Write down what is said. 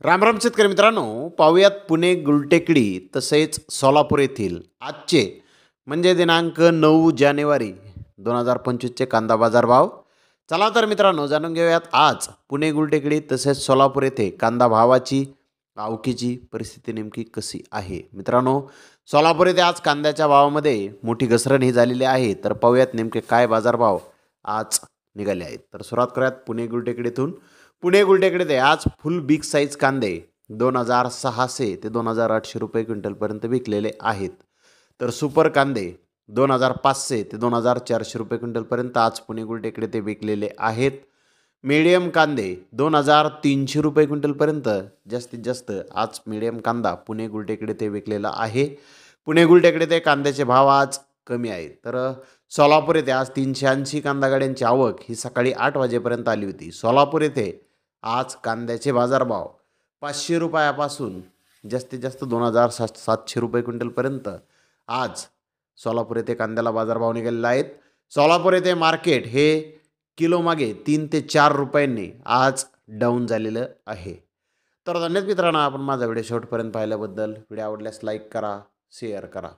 राम राम शेतकरी मित्रांनो, पाहूयात पुणे गुलटेकडी तसेच सोलापूर येथील आजचे म्हणजे दिनांक 9 जानेवारी 2025चे कांदा बाजार भाव. चला तर मित्रांनो जाणून घेऊयात आज पुणे गुलटेकडी तसेच सोलापूर येथे कांदा भावाची आवकीची परिस्थिती नेमकी कशी आहे. मित्रांनो, सोलापूर येथे आज कांद्याच्या भावामध्ये मोठी घसरण ही झालेली आहे. तर पाहूयात नेमके काय बाजारभाव आज निघाले आहेत. तर सुरुवात करूयात पुणे गुलटेकडीतून. पुणे गुलटेकडे आज फुल बिग साईज कांदे 2600 ते 2800 रुपये क्विंटलपर्यंत विकलेले आहेत. तर सुपर कांदे 2500 ते 2400 रुपये क्विंटलपर्यंत आज पुणे गुलटेकडे ते विकलेले आहेत. मीडियम कांदे 2300 रुपये क्विंटलपर्यंत जास्तीत जास्त आज मीडियम कांदा पुणे गुलटेकडे ते विकलेला आहे. पुणे गुलटेकडे ते कांद्याचे भाव आज कमी आहेत. तर सोलापूर येथे आज 380 कांदा गाड्यांची आवक ही सकाळी 8 वाजेपर्यंत आली होती. सोलापूर येथे आज कांद्याचे बाजारभाव 500 रुपयापासून जास्तीत जास्त 2700 रुपये क्विंटलपर्यंत आज सोलापूर येथे कांद्याला बाजारभाव निघालेले आहेत. सोलापूर येथे मार्केट हे किलोमागे 3 ते 4 रुपयांनी आज डाऊन झालेलं आहे. तर धन्यवाद मित्रांनो, आपण माझा व्हिडिओ शेवटपर्यंत पाहिल्याबद्दल. व्हिडिओ आवडल्यास लाईक करा, शेअर करा.